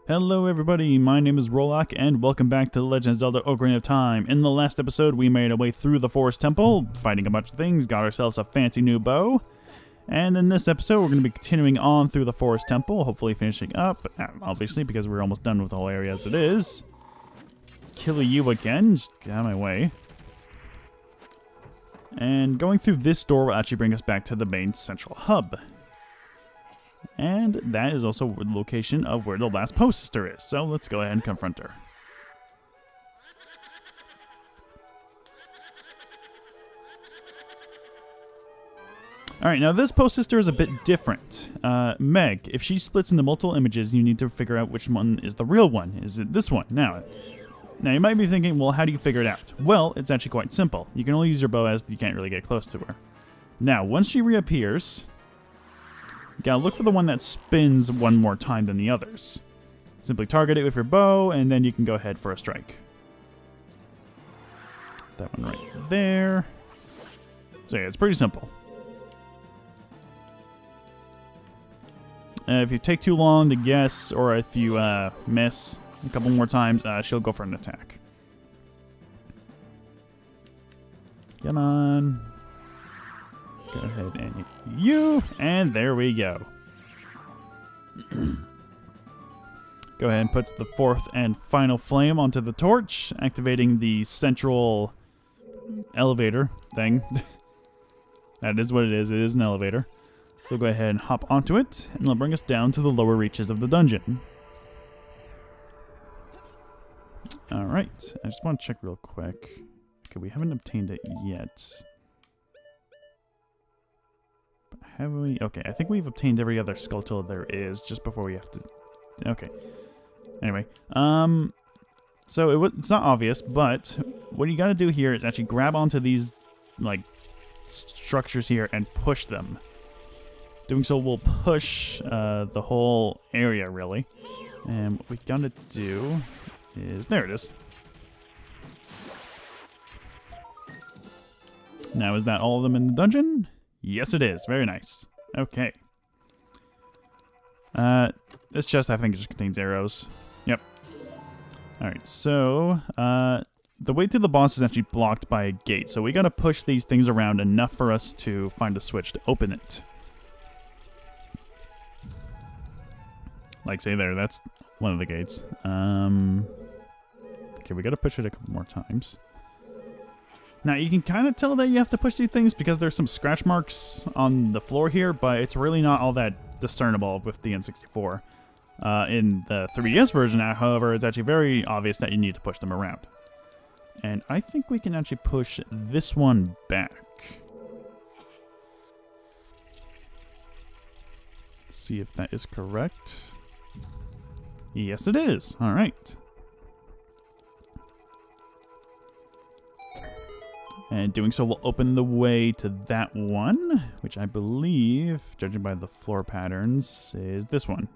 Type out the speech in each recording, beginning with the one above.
Hello everybody, my name is Rollock, and welcome back to The Legend of Zelda Ocarina of Time. In the last episode, we made our way through the Forest Temple, fighting a bunch of things, got ourselves a fancy new bow. And in this episode, we're going to be continuing on through the Forest Temple, hopefully finishing up, obviously, because we're almost done with the whole area as it is. Kill you again, just get out of my way. And going through this door will actually bring us back to the main central hub. And that is also the location of where the last post sister is. So let's go ahead and confront her. Alright, now this post sister is a bit different. Meg, if she splits into multiple images, you need to figure out which one is the real one. Is it this one? Now you might be thinking, well, how do you figure it out? Well, it's actually quite simple. You can only use your bow as you can't really get close to her. Now, once she reappears, you gotta look for the one that spins one more time than the others. Simply target it with your bow, and then you can go ahead for a strike. That one right there. So yeah, it's pretty simple. If you take too long to guess, or if you miss a couple more times, she'll go for an attack. Come on. Go ahead and hit you, and there we go. Go ahead and put the fourth and final flame onto the torch, activating the central elevator thing. That is what it is. It is an elevator. So go ahead and hop onto it, and it'll bring us down to the lower reaches of the dungeon. Alright, I just want to check real quick. Okay, we haven't obtained it yet. Have we? Okay, I think we've obtained every other skull tool there is just before we have to... Okay. Anyway, so it's not obvious, but what you gotta do here is actually grab onto these, like, structures here and push them. Doing so will push the whole area, really. And what we gotta do is... There it is. Now, is that all of them in the dungeon? Yes, it is. Very nice. Okay. This chest, I think, just contains arrows. Yep. Alright, so, the way to the boss is actually blocked by a gate, so we gotta push these things around enough for us to find a switch to open it. Like, say there, that's one of the gates. Okay, we gotta push it a couple more times. Now, you can kind of tell that you have to push these things because there's some scratch marks on the floor here, but it's really not all that discernible with the N64. In the 3DS version, however, it's actually very obvious that you need to push them around. And I think we can actually push this one back. See if that is correct. Yes, it is. All right. And doing so will open the way to that one, which I believe, judging by the floor patterns, is this one.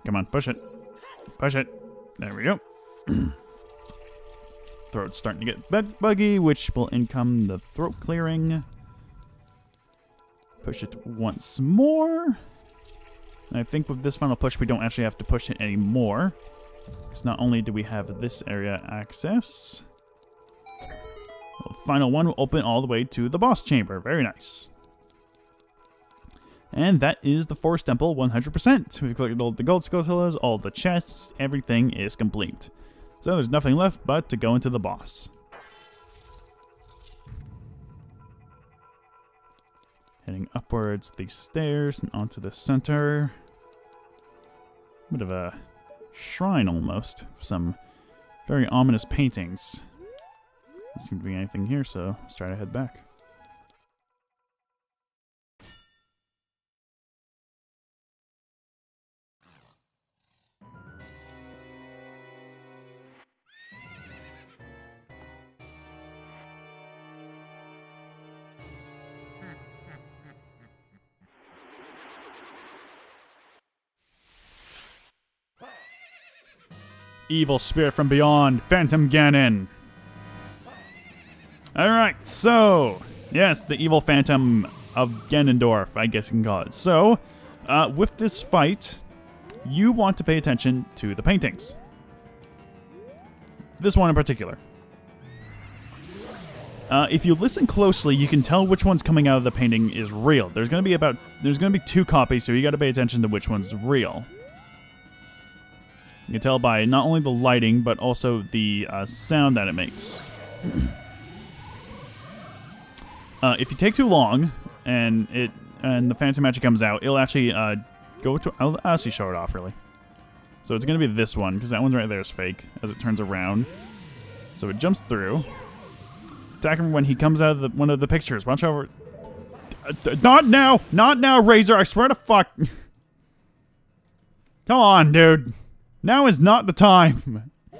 Come on, push it. Push it. There we go. Throat's starting to get buggy, which will income the throat clearing. Push it once more. And I think with this final push, we don't actually have to push it anymore. Because not only do we have this area access... The final one will open all the way to the boss chamber. Very nice. And that is the Forest Temple 100%. We've collected all the gold skeletons, all the chests, everything is complete. So there's nothing left but to go into the boss. Heading upwards these stairs and onto the center. Bit of a shrine almost. Some very ominous paintings. Doesn't seem to be anything here, so let's try to head back. Evil spirit from beyond, Phantom Ganon. Alright, so, yes, the evil phantom of Gannondorf, I guess you can call it. So, with this fight, you want to pay attention to the paintings. This one in particular. If you listen closely, you can tell which one's coming out of the painting is real. There's gonna be 2 copies, so you gotta pay attention to which one's real. You can tell by not only the lighting, but also the sound that it makes. If you take too long, and the Phantom Magic comes out, it'll actually go to... I'll actually show it off, really. So it's going to be this one, because that one right there is fake, as it turns around. So it jumps through. Attack him when he comes out of one of the pictures. Watch over... Not now! Not now, Razor! I swear to fuck... Come on, dude. Now is not the time. Oh,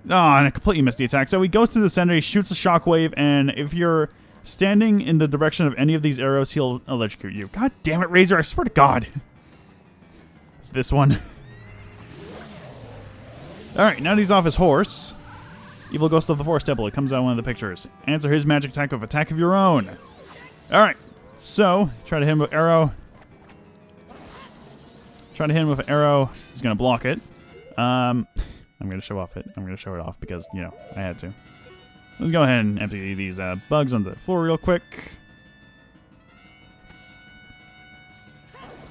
and I completely missed the attack. So he goes to the center, he shoots a shockwave, and if you're standing in the direction of any of these arrows, he'll electrocute you. God damn it, Razor, I swear to God. It's this one. Alright, now that he's off his horse, Evil Ghost of the Forest Temple. It comes out in one of the pictures. Answer his magic attack with attack of your own. Alright, so, try to hit him with arrow. Try to hit him with an arrow. He's going to block it. I'm going to show it off because, you know, I had to. Let's go ahead and empty these bugs on the floor real quick.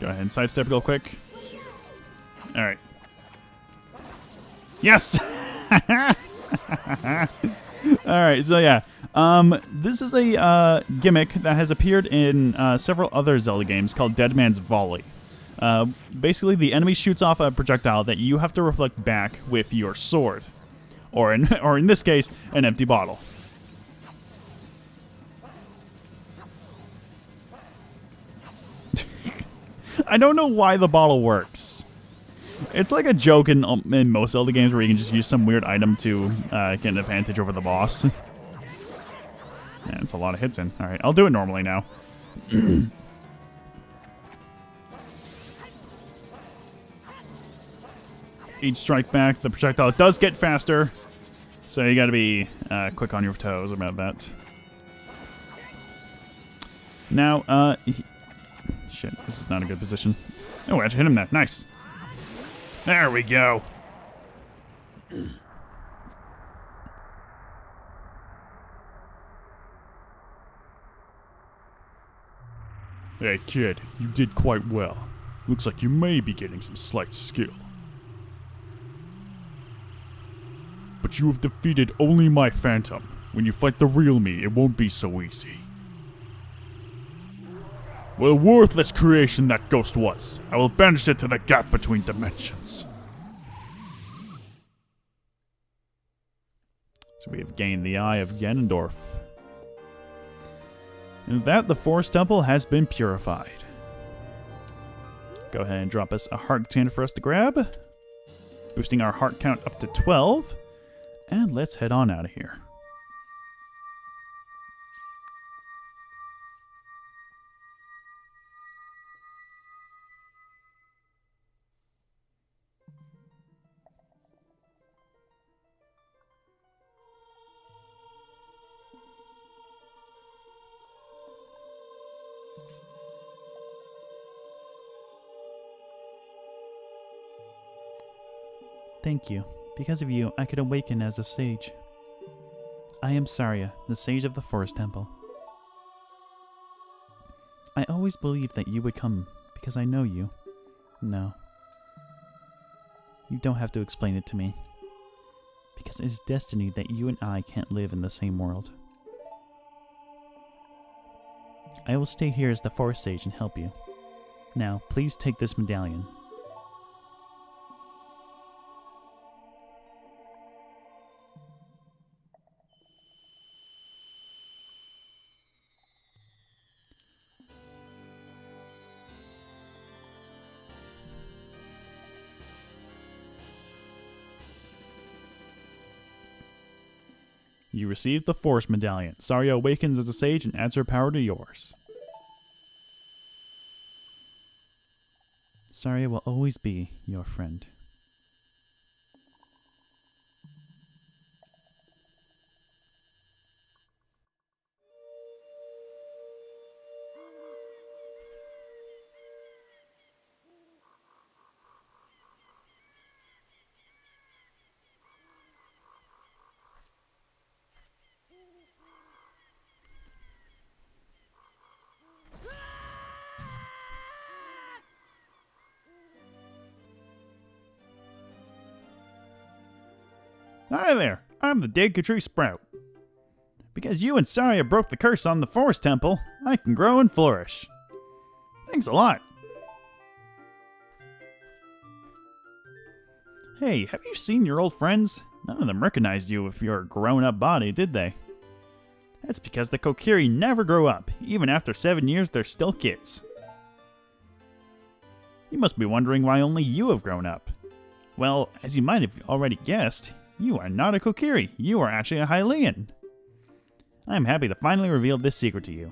Go ahead and sidestep real quick. Alright. Yes! Alright, so yeah. This is a gimmick that has appeared in several other Zelda games called Dead Man's Volley. Basically, the enemy shoots off a projectile that you have to reflect back with your sword. Or in this case, an empty bottle. I don't know why the bottle works. It's like a joke in most Zelda games where you can just use some weird item to get an advantage over the boss. Man, it's a lot of hits in. Alright, I'll do it normally now. Each strike back, the projectile does get faster. So you gotta be quick on your toes about that. Now, shit, this is not a good position. Oh, I actually hit him there. Nice. There we go. Hey, kid, you did quite well. Looks like you may be getting some slight skill. But you have defeated only my phantom. When you fight the real me, it won't be so easy. What a worthless creation that ghost was. I will banish it to the gap between dimensions. So we have gained the Eye of Gannondorf. And with that, the Forest Temple has been purified. Go ahead and drop us a heart container for us to grab. Boosting our heart count up to 12. And let's head on out of here. Thank you. Because of you, I could awaken as a sage. I am Saria, the sage of the Forest Temple. I always believed that you would come, because I know you. No. You don't have to explain it to me. Because it is destiny that you and I can't live in the same world. I will stay here as the Forest Sage and help you. Now, please take this medallion. You received the Forest Medallion. Saria awakens as a sage and adds her power to yours. Saria will always be your friend. Hi there, I'm the Deku Tree Sprout. Because you and Saria broke the curse on the Forest Temple, I can grow and flourish. Thanks a lot. Hey, have you seen your old friends? None of them recognized you with your grown-up body, did they? That's because the Kokiri never grow up. Even after 7 years, they're still kids. You must be wondering why only you have grown up. Well, as you might have already guessed, you are not a Kokiri. You are actually a Hylian. I am happy to finally reveal this secret to you.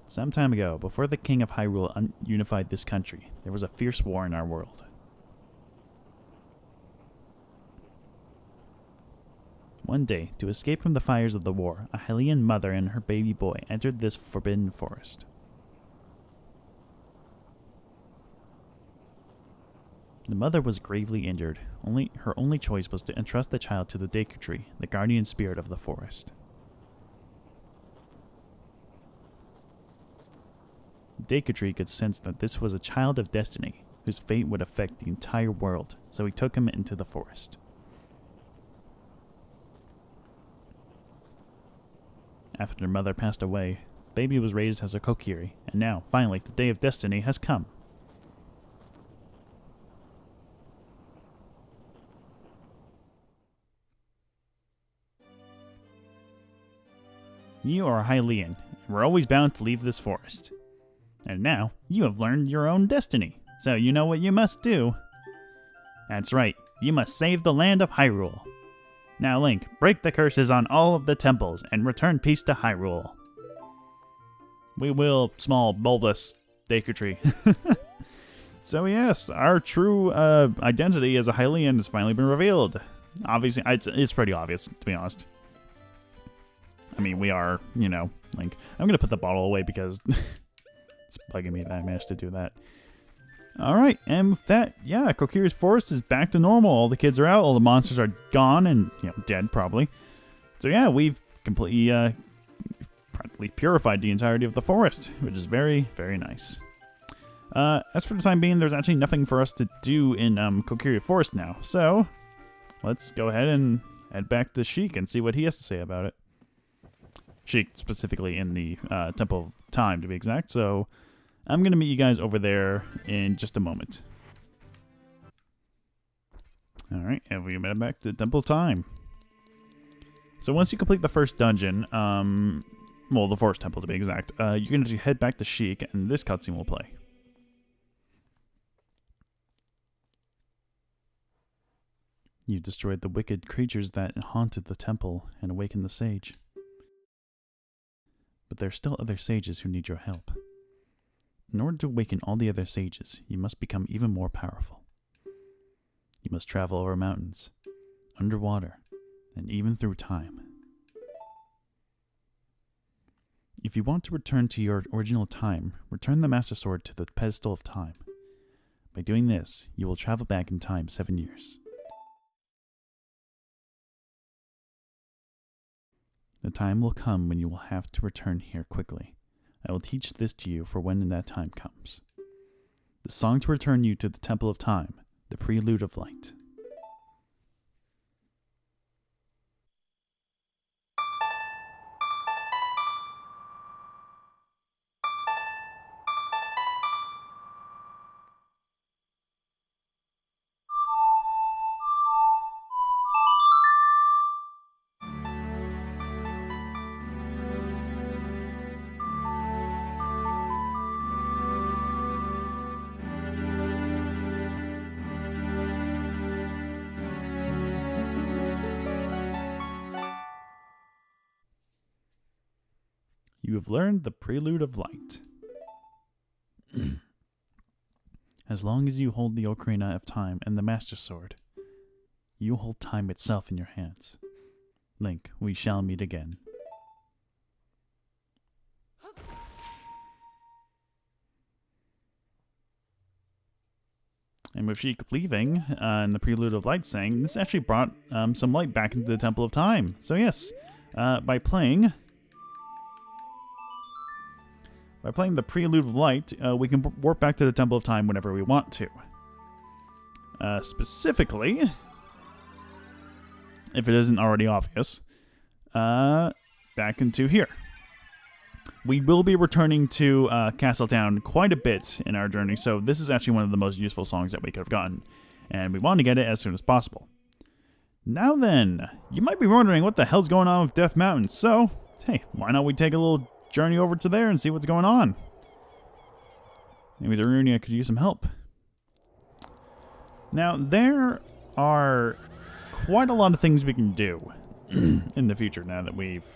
Some time ago, before the king of Hyrule unified this country, there was a fierce war in our world. One day, to escape from the fires of the war, a Hylian mother and her baby boy entered this forbidden forest. The mother was gravely injured. Her only choice was to entrust the child to the Deku Tree, the guardian spirit of the forest. The Deku Tree could sense that this was a child of destiny, whose fate would affect the entire world, so he took him into the forest. After their mother passed away, baby was raised as a Kokiri, and now, finally, the day of destiny has come. You are a Hylian, and we're always bound to leave this forest. And now, you have learned your own destiny, so you know what you must do. That's right, you must save the land of Hyrule. Now, Link, break the curses on all of the temples and return peace to Hyrule. We will, small, bulbous Deku Tree. So yes, our true identity as a Hylian has finally been revealed. Obviously, it's pretty obvious, to be honest. I mean, we are, you know, Link. I'm going to put the bottle away because it's bugging me that I managed to do that. Alright, and with that, yeah, Kokiri's Forest is back to normal. All the kids are out, all the monsters are gone and, you know, dead, probably. So yeah, we've completely, practically purified the entirety of the forest, which is very, very nice. As for the time being, there's actually nothing for us to do in Kokiri Forest now. So, let's go ahead and head back to Sheik and see what he has to say about it. Sheik, specifically in the Temple of Time, to be exact. So, I'm going to meet you guys over there in just a moment. Alright, and we head back to Temple of Time. So once you complete the first dungeon, well, the Forest Temple to be exact, you can actually head back to Sheik, and this cutscene will play. You destroyed the wicked creatures that haunted the temple and awakened the sage. But there are still other sages who need your help. In order to awaken all the other sages, you must become even more powerful. You must travel over mountains, underwater, and even through time. If you want to return to your original time, return the Master Sword to the pedestal of time. By doing this, you will travel back in time 7 years. The time will come when you will have to return here quickly. I will teach this to you for when that time comes. The song to return you to the Temple of Time, the Prelude of Light. You have learned the Prelude of Light. As long as you hold the Ocarina of Time and the Master Sword, you hold time itself in your hands. Link, we shall meet again. And with Sheik leaving, and the Prelude of Light saying, this actually brought some light back into the Temple of Time. So yes, by playing by playing the Prelude of Light, we can warp back to the Temple of Time whenever we want to. Specifically, if it isn't already obvious, back into here. We will be returning to Castletown quite a bit in our journey, so this is actually one of the most useful songs that we could have gotten, and we want to get it as soon as possible. Now then, you might be wondering what the hell's going on with Death Mountain, so, hey, why not we take a little journey over to there and see what's going on? Maybe the Runia could use some help. Now, there are quite a lot of things we can do in the future now that we've,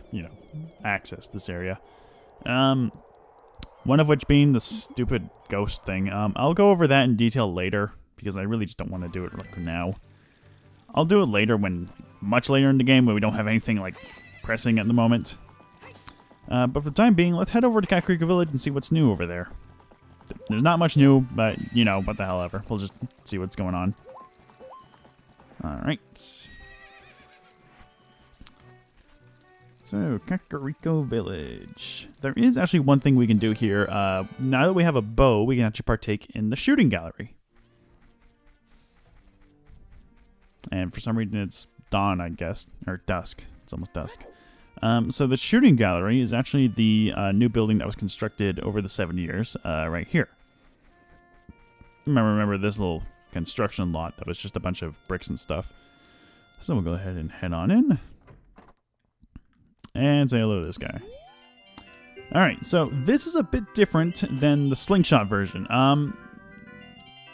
accessed this area. One of which being the stupid ghost thing. I'll go over that in detail later, because I really just don't want to do it right now. I'll do it later much later in the game when we don't have anything, pressing at the moment. But for the time being, let's head over to Kakariko Village and see what's new over there. There's not much new, but, what the hell ever. We'll just see what's going on. Alright. So, Kakariko Village. There is actually one thing we can do here. Now that we have a bow, we can actually partake in the shooting gallery. And for some reason it's dawn, I guess. Or dusk. It's almost dusk. So the shooting gallery is actually the new building that was constructed over the 7 years, right here. Remember this little construction lot that was just a bunch of bricks and stuff. So we'll go ahead and head on in. And say hello to this guy. Alright, so this is a bit different than the slingshot version.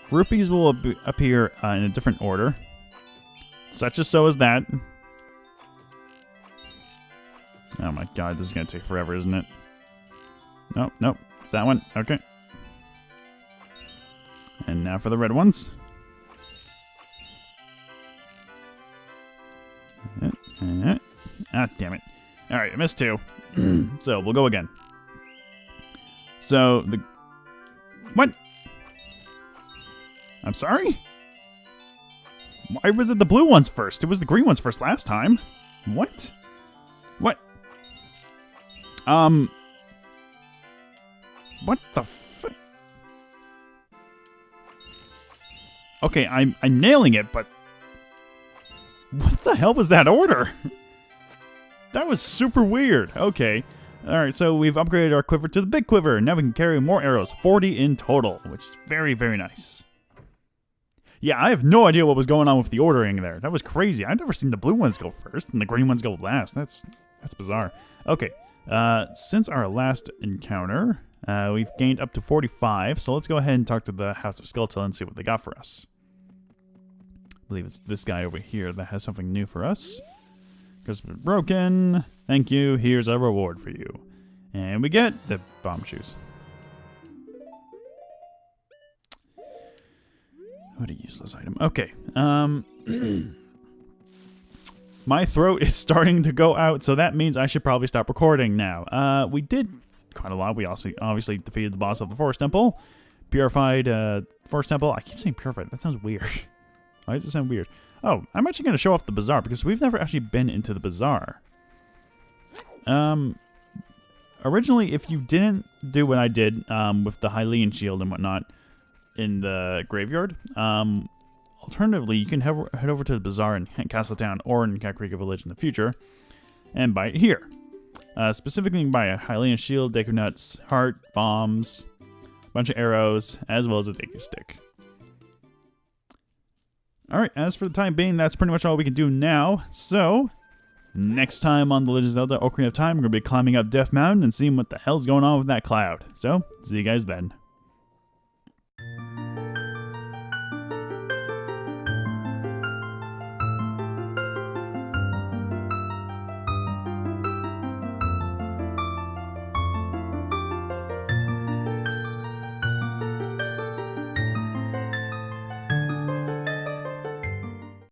Rupees will appear in a different order. Such as so as that. Oh my god, this is going to take forever, isn't it? Nope. It's that one. Okay. And now for the red ones. Ah, damn it. Alright, I missed two. So, we'll go again. So, What? I'm sorry? Why was it the blue ones first? It was the green ones first last time. What? What? What the f... Okay, I'm nailing it, but... What the hell was that order? That was super weird. Okay. Alright, so we've upgraded our quiver to the big quiver. Now we can carry more arrows. 40 in total, which is very, very nice. Yeah, I have no idea what was going on with the ordering there. That was crazy. I've never seen the blue ones go first and the green ones go last. That's bizarre. Okay. Since our last encounter, we've gained up to 45. So let's go ahead and talk to the House of Skeletal and see what they got for us. I believe it's this guy over here that has something new for us. Because we're broken. Thank you. Here's a reward for you. And we get the bomb shoes. What a useless item. Okay. My throat is starting to go out, so that means I should probably stop recording now. We did quite a lot. We also obviously defeated the boss of the Forest Temple. Purified Forest Temple. I keep saying purified. That sounds weird. Why does it sound weird? Oh, I'm actually going to show off the bazaar because we've never actually been into the bazaar. Originally, if you didn't do what I did with the Hylian shield and whatnot in the graveyard, alternatively, you can head over to the bazaar in Castletown or in Kakariko Village in the future and buy it here. Specifically, you can buy a Hylian shield, Deku Nuts, heart, bombs, a bunch of arrows, as well as a Deku stick. Alright, as for the time being, that's pretty much all we can do now. So, next time on The Legend of Zelda Ocarina of Time, we're going to be climbing up Death Mountain and seeing what the hell's going on with that cloud. So, see you guys then.